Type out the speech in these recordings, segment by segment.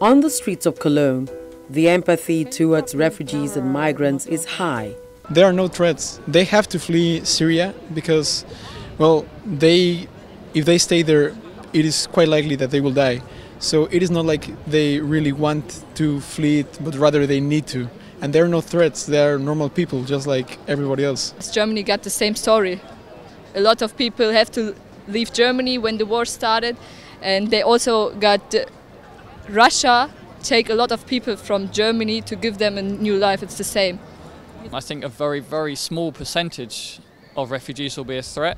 On the streets of Cologne, the empathy towards refugees and migrants is high. There are no threats. They have to flee Syria because, well, if they stay there, it is quite likely that they will die. So it is not like they really want to flee, but rather they need to. And there are no threats. They are normal people, just like everybody else. Germany got the same story. A lot of people have to leave Germany when the war started, and they also got Russia take a lot of people from Germany to give them a new life. It's the same. I think a very, very small percentage of refugees will be a threat,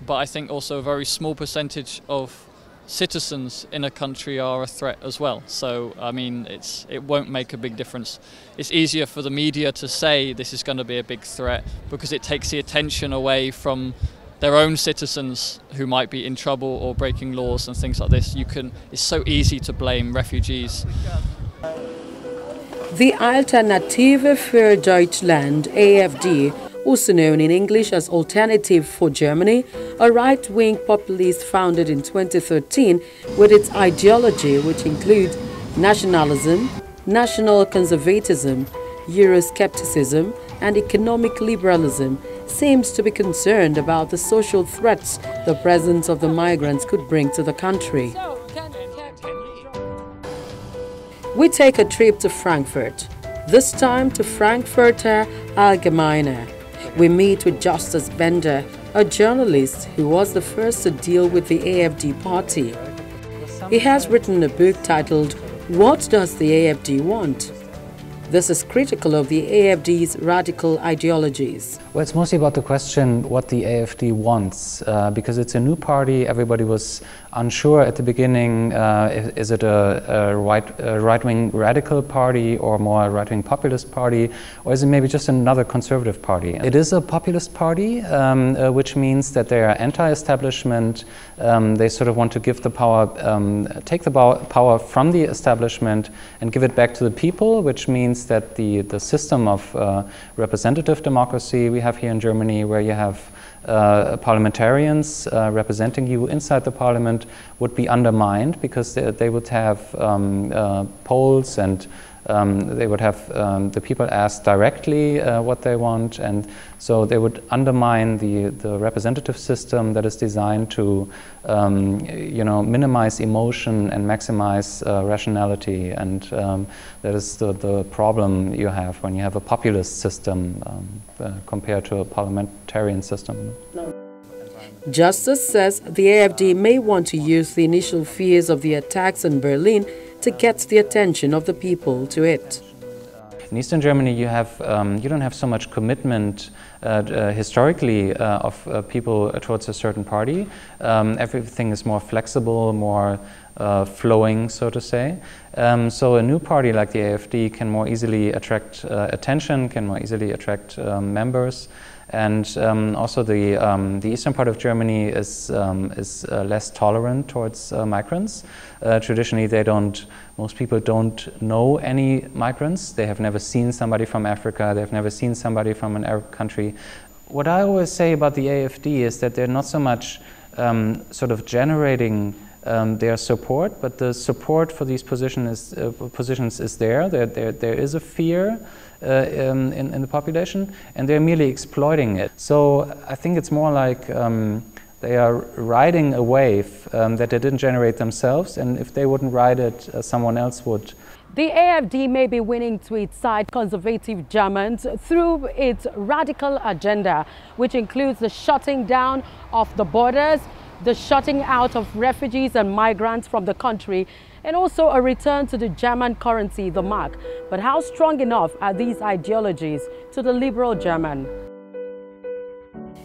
but I think also a very small percentage of citizens in a country are a threat as well. So, I mean, it won't make a big difference. It's easier for the media to say this is going to be a big threat because it takes the attention away from their own citizens who might be in trouble or breaking laws and things like this. It's so easy to blame refugees. The Alternative für Deutschland, AfD, also known in English as Alternative for Germany, a right-wing populist founded in 2013 with its ideology which includes nationalism, national conservatism, Euroscepticism and economic liberalism, seems to be concerned about the social threats the presence of the migrants could bring to the country. We take a trip to Frankfurt, this time to Frankfurter Allgemeine. We meet with Justus Bender, a journalist who was the first to deal with the AfD party. He has written a book titled, "What Does the AfD Want?" This is critical of the AfD's radical ideologies. Well, it's mostly about the question what the AfD wants, because it's a new party. Everybody was unsure at the beginning, is it a right-wing radical party or more a right-wing populist party, or is it maybe just another conservative party? It is a populist party, which means that they are anti-establishment. They sort of want to give the power, take the power from the establishment and give it back to the people, which means that the system of representative democracy we have here in Germany, where you have parliamentarians representing you inside the parliament, would be undermined because they would have polls and they would have the people ask directly what they want, and so they would undermine the representative system that is designed to minimize emotion and maximize rationality, and that is the problem you have when you have a populist system compared to a parliamentarian system. Justus says the AfD may want to use the initial fears of the attacks in Berlin to get the attention of the people to it. In Eastern Germany, you don't have so much commitment historically of people towards a certain party. Everything is more flexible, more flowing, so to say. So a new party like the AfD can more easily attract attention, can more easily attract members. And also the eastern part of Germany is less tolerant towards migrants. Traditionally, most people don't know any migrants. They have never seen somebody from Africa. They've never seen somebody from an Arab country. What I always say about the AfD is that they're not so much sort of generating their support, but the support for these positions is there. There is a fear in the population, and they're merely exploiting it. So I think it's more like they are riding a wave that they didn't generate themselves, and if they wouldn't ride it, someone else would. The AfD may be winning to its side conservative Germans through its radical agenda, which includes the shutting down of the borders, the shutting out of refugees and migrants from the country, and also a return to the German currency, the mark. But how strong enough are these ideologies to the liberal German?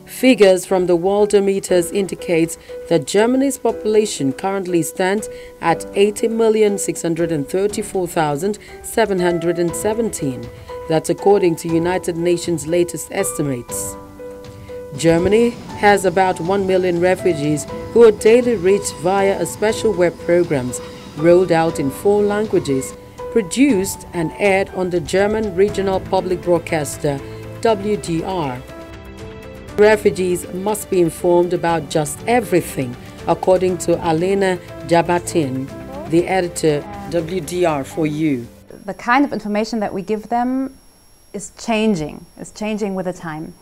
Figures from the Worldometers indicate that Germany's population currently stands at 80,634,717. That's according to United Nations' latest estimates. Germany has about 1 million refugees who are daily reached via a special web programs rolled out in 4 languages, produced and aired on the German regional public broadcaster WDR. Refugees must be informed about just everything, according to Alena Jabatin, the editor WDR for you? The kind of information that we give them is changing with the time.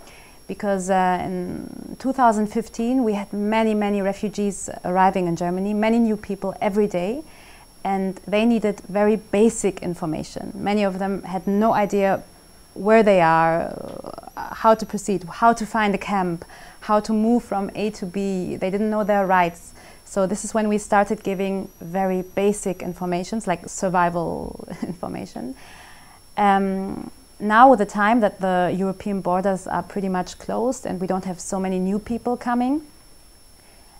Because in 2015 we had many refugees arriving in Germany, many new people every day, and they needed very basic information. Many of them had no idea where they are, how to proceed, how to find a camp, how to move from A to B. They didn't know their rights. So this is when we started giving very basic information, like survival information. Now, with the time that the European borders are pretty much closed and we don't have so many new people coming,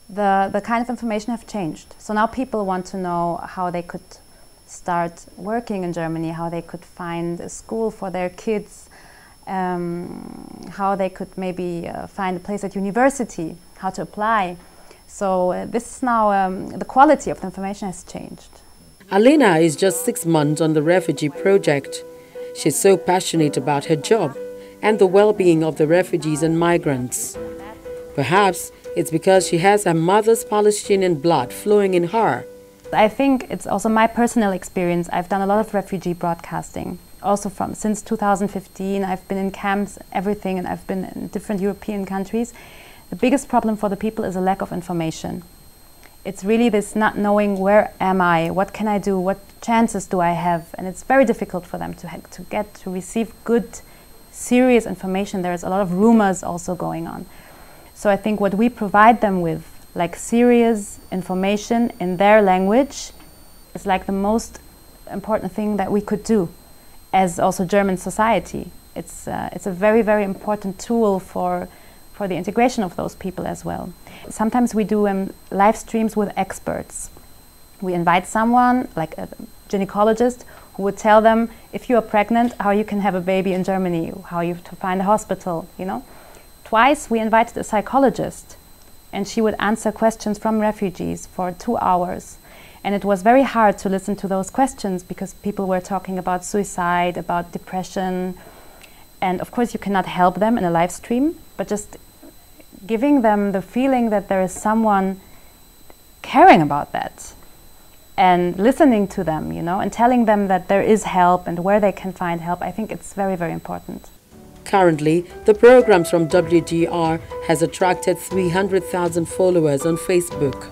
the kind of information have changed. So now people want to know how they could start working in Germany, how they could find a school for their kids, how they could maybe find a place at university, how to apply. So this is now, the quality of the information has changed. Alina is just 6 months on the refugee project. She's so passionate about her job and the well-being of the refugees and migrants. Perhaps it's because she has her mother's Palestinian blood flowing in her. I think it's also my personal experience. I've done a lot of refugee broadcasting. Also since 2015, I've been in camps, everything, and I've been in different European countries. The biggest problem for the people is a lack of information. It's really this not knowing, where am I, what can I do, what chances do I have, and it's very difficult for them to receive good, serious information. There is a lot of rumors also going on. So I think what we provide them with, like serious information in their language, is like the most important thing that we could do as also German society. It's a very important tool for the integration of those people as well. Sometimes we do live streams with experts. We invite someone, like a gynecologist, who would tell them, if you are pregnant, how you can have a baby in Germany, how you have to find a hospital, you know. Twice we invited a psychologist, and she would answer questions from refugees for 2 hours. And it was very hard to listen to those questions because people were talking about suicide, about depression. And of course you cannot help them in a live stream, but just giving them the feeling that there is someone caring about that and listening to them, you know, and telling them that there is help and where they can find help. I think it's very important. Currently, the programs from WDR has attracted 300,000 followers on Facebook.